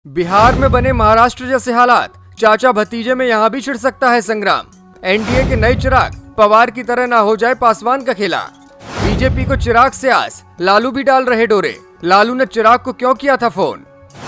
बिहार में बने महाराष्ट्र जैसे हालात, चाचा भतीजे में यहाँ भी छिड़ सकता है संग्राम। एनडीए के नए चिराग पवार की तरह ना हो जाए पासवान का खेला। बीजेपी को चिराग से आस, लालू भी डाल रहे डोरे। लालू ने चिराग को क्यों किया था फोन?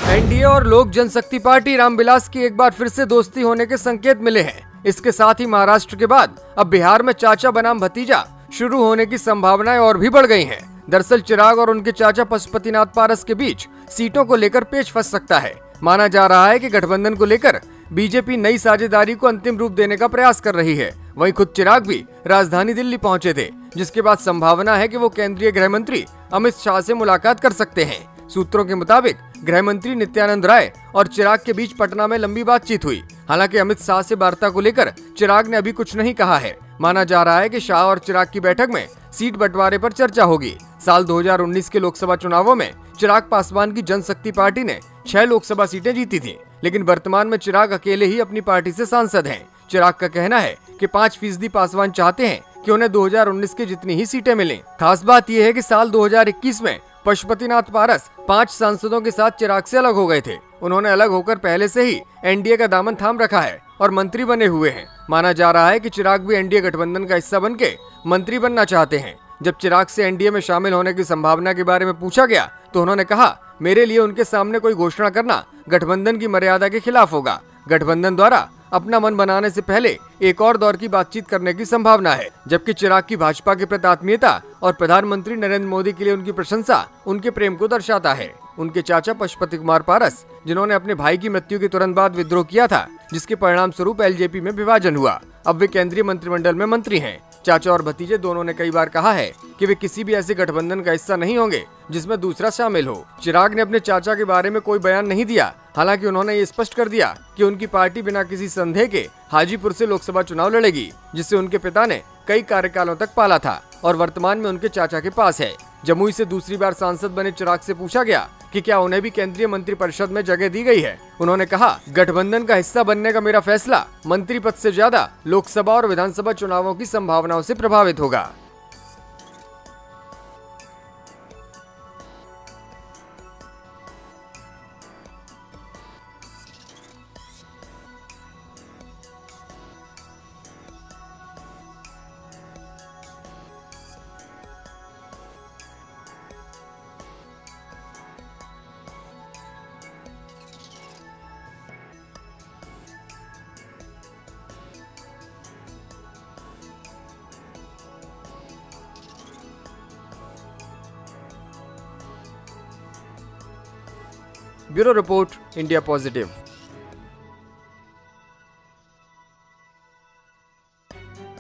एनडीए और लोक जनशक्ति पार्टी रामविलास की एक बार फिर से दोस्ती होने के संकेत मिले हैं। इसके साथ ही महाराष्ट्र के बाद अब बिहार में चाचा बनाम भतीजा शुरू होने की संभावनाएं और भी बढ़ गई हैं। दरअसल चिराग और उनके चाचा पशुपतिनाथ पारस के बीच सीटों को लेकर पेच फंस सकता है। माना जा रहा है कि गठबंधन को लेकर बीजेपी नई साझेदारी को अंतिम रूप देने का प्रयास कर रही है। वहीं खुद चिराग भी राजधानी दिल्ली पहुंचे थे, जिसके बाद संभावना है कि वो केंद्रीय गृह मंत्री अमित शाह से मुलाकात कर सकते हैं। सूत्रों के मुताबिक गृह मंत्री नित्यानंद राय और चिराग के बीच पटना में लंबी बातचीत हुई। हालांकि अमित शाह से वार्ता को लेकर चिराग ने अभी कुछ नहीं कहा है। माना जा रहा है कि शाह और चिराग की बैठक में सीट बंटवारे पर चर्चा होगी। साल 2019 के लोकसभा चुनावों में चिराग पासवान की जनशक्ति पार्टी ने 6 लोकसभा सीटें जीती थी, लेकिन वर्तमान में चिराग अकेले ही अपनी पार्टी से सांसद हैं। चिराग का कहना है कि 5% पासवान चाहते हैं कि उन्हें 2019 की जितनी ही सीटें मिलें। खास बात यह है कि साल 2021 में पशुपतिनाथ पारस 5 सांसदों के साथ चिराग से अलग हो गए थे। उन्होंने अलग होकर पहले से ही एनडीए का दामन थाम रखा है और मंत्री बने हुए हैं। माना जा रहा है कि चिराग भी एनडीए गठबंधन का हिस्सा बनके मंत्री बनना चाहते हैं। जब चिराग से एनडीए में शामिल होने की संभावना के बारे में पूछा गया तो उन्होंने कहा, मेरे लिए उनके सामने कोई घोषणा करना गठबंधन की मर्यादा के खिलाफ होगा। गठबंधन द्वारा अपना मन बनाने से पहले एक और दौर की बातचीत करने की संभावना है। जबकि चिराग की भाजपा के प्रति आत्मीयता और प्रधानमंत्री नरेंद्र मोदी के लिए उनकी प्रशंसा उनके प्रेम को दर्शाता है। उनके चाचा पशुपति कुमार पारस, जिन्होंने अपने भाई की मृत्यु के तुरंत बाद विद्रोह किया था, जिसके परिणाम स्वरूप एलजेपी में विभाजन हुआ, अब वे केंद्रीय मंत्रिमंडल में मंत्री हैं। चाचा और भतीजे दोनों ने कई बार कहा है कि वे किसी भी ऐसे गठबंधन का हिस्सा नहीं होंगे जिसमें दूसरा शामिल हो। चिराग ने अपने चाचा के बारे में कोई बयान नहीं दिया। हालांकि उन्होंने ये स्पष्ट कर दिया कि उनकी पार्टी बिना किसी संदेह के हाजीपुर से लोकसभा चुनाव लड़ेगी, जिसे उनके पिता ने कई कार्यकालों तक पाला था और वर्तमान में उनके चाचा के पास है। जमुई से दूसरी बार सांसद बने चिराग से पूछा गया कि क्या उन्हें भी केंद्रीय मंत्रिपरिषद में जगह दी गई है। उन्होंने कहा, गठबंधन का हिस्सा बनने का मेरा फैसला मंत्री पद से ज्यादा लोकसभा और विधानसभा चुनावों की संभावनाओं से प्रभावित होगा। Bureau report, India positive.